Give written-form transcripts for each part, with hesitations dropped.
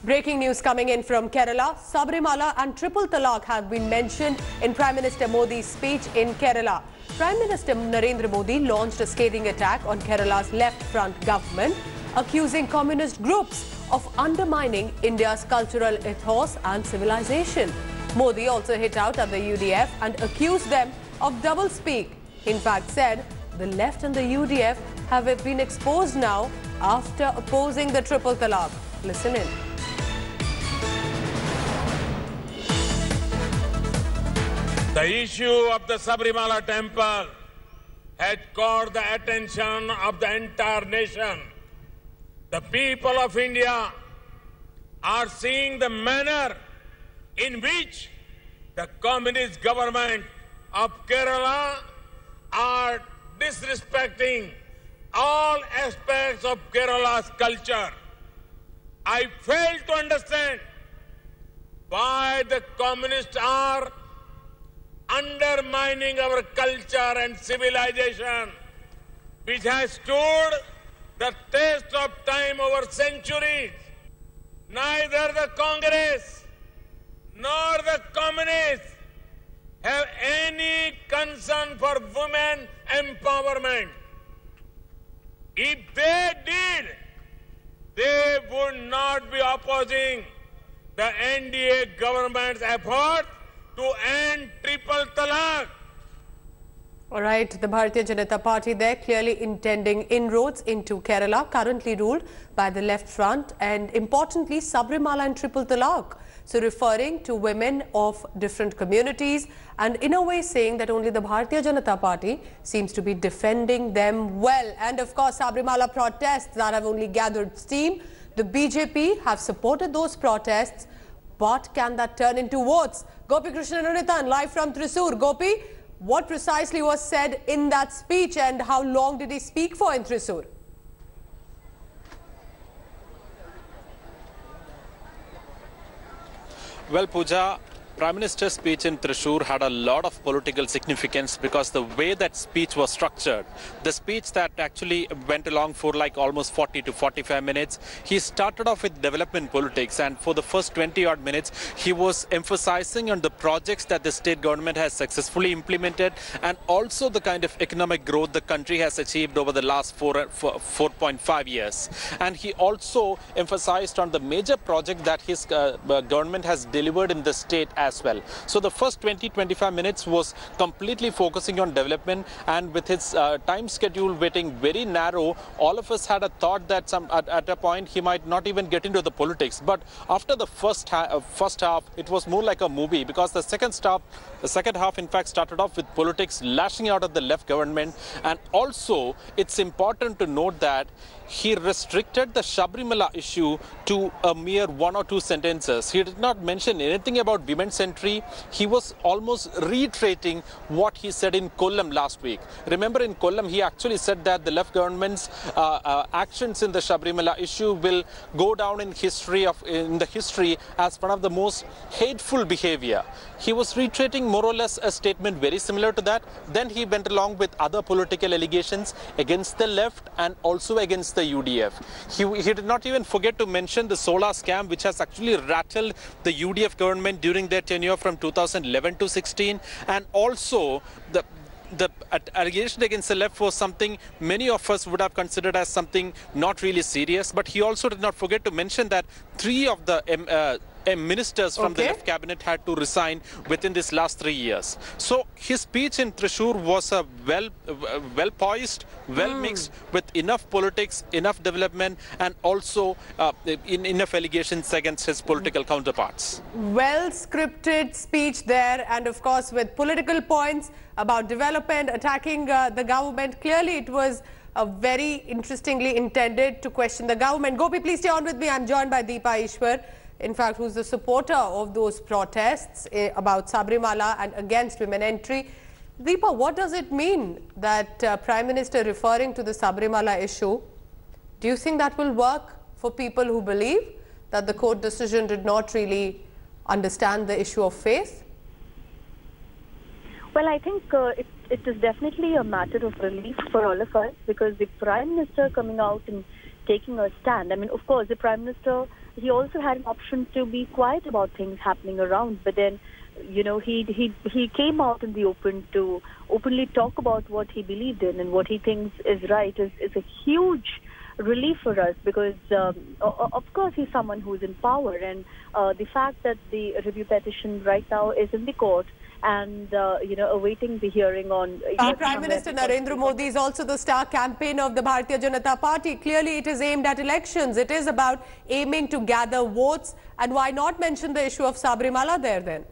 Breaking news coming in from Kerala. Sabarimala and triple talaq have been mentioned in Prime Minister Modi's speech in Kerala. Prime Minister Narendra Modi launched a scathing attack on Kerala's left-front government, accusing communist groups of undermining India's cultural ethos and civilization. Modi also hit out at the UDF and accused them of doublespeak. In fact, said the left and the UDF have been exposed now after opposing the triple talaq. Listen in. The issue of the Sabarimala temple had caught the attention of the entire nation. The people of India are seeing the manner in which the communist government of Kerala are disrespecting all aspects of Kerala's culture. I fail to understand why the communists are undermining our culture and civilization, which has stood the test of time over centuries. Neither the Congress nor the communists have any concern for women empowerment. If they did, they would not be opposing the NDA government's effort to end triple talaq. All right, the Bharatiya Janata Party there clearly intending inroads into Kerala, currently ruled by the left front, and importantly Sabarimala and triple talaq. So referring to women of different communities and in a way saying that only the Bharatiya Janata Party seems to be defending them well. And of course Sabarimala protests that have only gathered steam. The BJP have supported those protests, but can that turn into votes? Gopi Krishnan Unithan live from Thrissur. Gopi, what precisely was said in that speech and how long did he speak for in Thrissur? Well, Pooja, Prime Minister's speech in Thrissur had a lot of political significance because the way that speech was structured, the speech that actually went along for like almost 40 to 45 minutes, he started off with development politics, and for the first 20-odd minutes, he was emphasizing on the projects that the state government has successfully implemented and also the kind of economic growth the country has achieved over the last 4.5 years. And he also emphasized on the major project that his government has delivered in the state as well. So the first 20-25 minutes was completely focusing on development, and with his time schedule getting very narrow, all of us had a thought that at a point he might not even get into the politics. But after the first half, it was more like a movie, because the second half in fact started off with politics lashing out at the left government. And also it's important to note that he restricted the Sabarimala issue to a mere 1 or 2 sentences. He did not mention anything about women's entry. He was almost reiterating what he said in Kollam last week. Remember, in Kollam, he actually said that the left government's actions in the Sabarimala issue will go down in the history as one of the most hateful behavior. He was reiterating more or less a statement very similar to that. Then he went along with other political allegations against the left and also against the UDF. He did not even forget to mention the solar scam, which has actually rattled the UDF government during their tenure from 2011 to 16, and also the allegation against the left was something many of us would have considered as something not really serious. But he also did not forget to mention that 3 of the ministers from the left cabinet had to resign within this last 3 years. So his speech in Thrissur was a well poised, well mixed, with enough politics, enough development, and also enough allegations against his political counterparts. Well scripted speech there, and of course with political points about development, attacking the government. Clearly it was very interestingly intended to question the government. Gopi, please stay on with me. I'm joined by Deepa Ishwar, in fact, who's the supporter of those protests about Sabarimala and against women entry. Deepa, what does it mean that Prime Minister referring to the Sabarimala issue? Do you think that will work for people who believe that the court decision did not really understand the issue of faith? Well, I think it is definitely a matter of relief for all of us, because the Prime Minister coming out and taking a stand. I mean, of course, the Prime Minister he also had an option to be quiet about things happening around. But then, he came out in the open to openly talk about what he believed in and what he thinks is right is a huge relief for us, because of course he's someone who's in power, and the fact that the review petition right now is in the court and awaiting the hearing on Prime Minister Narendra Modi is also the star campaigner of the Bharatiya Janata Party. Clearly it is aimed at elections. It is about aiming to gather votes, and why not mention the issue of Sabarimala there then?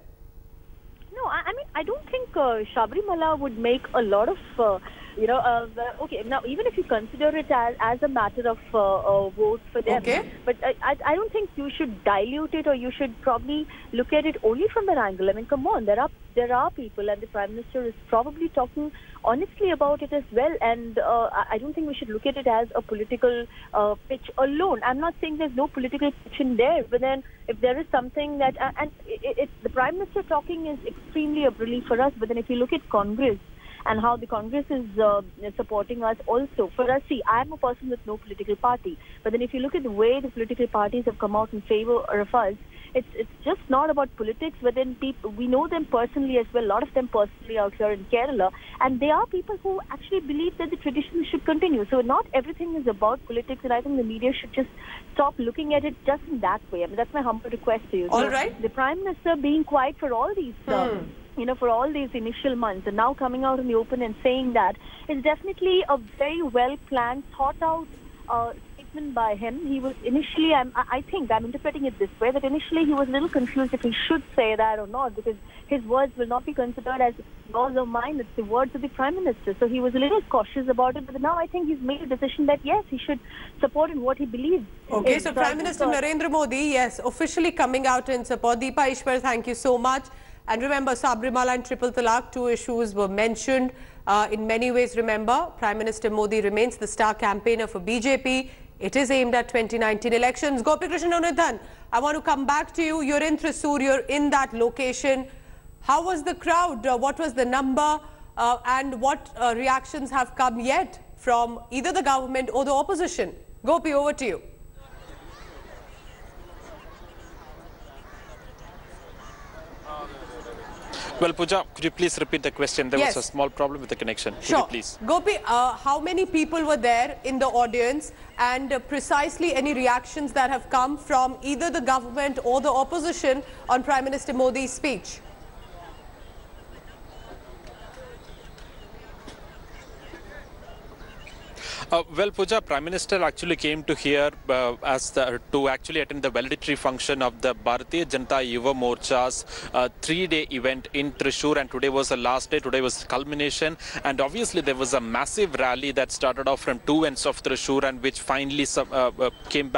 No, I mean, I don't think Sabarimala would make a lot of okay, now even if you consider it as a matter of vote for them, but I don't think you should dilute it, or you should probably look at it only from that angle. I mean, come on, there are people, and the Prime Minister is probably talking honestly about it as well, and I don't think we should look at it as a political pitch alone. I'm not saying there's no political pitch in there, but then if there is something that, the Prime Minister talking is extremely a relief for us, but then if you look at Congress, and how the Congress is supporting us also. For us, see, I'm a person with no political party. But then if you look at the way the political parties have come out in favor of us, it's just not about politics, but then people, we know them personally as well, a lot of them personally out here in Kerala, and they are people who actually believe that the tradition should continue. So not everything is about politics, and I think the media should just stop looking at it just in that way. I mean, that's my humble request to you. All right. The Prime Minister being quiet for all these for all these initial months, and now coming out in the open and saying that is definitely a very well-planned, thought-out statement by him. He was initially, I think, I'm interpreting it this way, that initially he was a little confused if he should say that or not, because his words will not be considered as yours or mine. It's the words of the Prime Minister. So he was a little cautious about it, but now I think he's made a decision that, yes, he should support in what he believes. Okay, so Prime Minister Narendra Modi, yes, officially coming out in support. Deepa Ishwar, thank you so much. And remember, Sabarimala and Triple Talaq, two issues were mentioned. In many ways, remember, Prime Minister Modi remains the star campaigner for BJP. It is aimed at 2019 elections. Gopi Krishnan Unidhan, I want to come back to you. You're in Thrissur, you're in that location. How was the crowd? What was the number? And what reactions have come yet from either the government or the opposition? Gopi, over to you. Well, Pooja, could you please repeat the question? There was a small problem with the connection. Sure. Could you please? Gopi, how many people were there in the audience, and precisely any reactions that have come from either the government or the opposition on Prime Minister Modi's speech? Well, Pooja, Prime Minister actually came to here to actually attend the valedictory function of the Bharatiya Janata Yuva Morcha's 3-day event in Thrissur, and today was the last day. Today was culmination, and obviously there was a massive rally that started off from two ends of Thrissur, and which finally came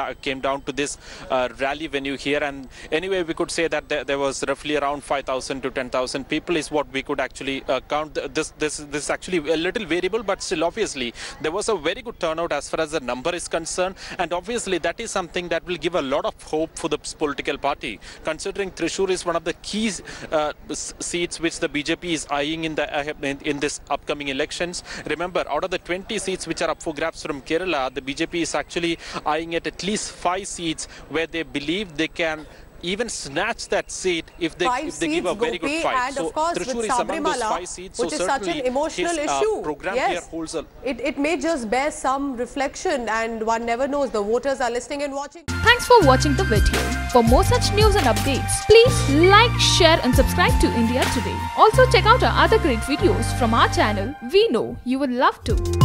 down to this rally venue here. And anyway, we could say that there was roughly around 5,000 to 10,000 people is what we could actually count. This is actually a little variable, but still, obviously, there was a very good turnout as far as the number is concerned, and obviously that is something that will give a lot of hope for the political party, considering Thrissur is one of the key seats which the BJP is eyeing in this upcoming elections. Remember, out of the 20 seats which are up for grabs from Kerala, the BJP is actually eyeing at least 5 seats where they believe they can even snatch that seat if they give a very good fight. And of course, Thrissur with is among those 5 seats, which is such an emotional issue. Program here holds a it may just bear some reflection, and one never knows. The voters are listening and watching. Thanks for watching the video. For more such news and updates, please like, share and subscribe to India Today. Also check out our other great videos from our channel. We know you would love to.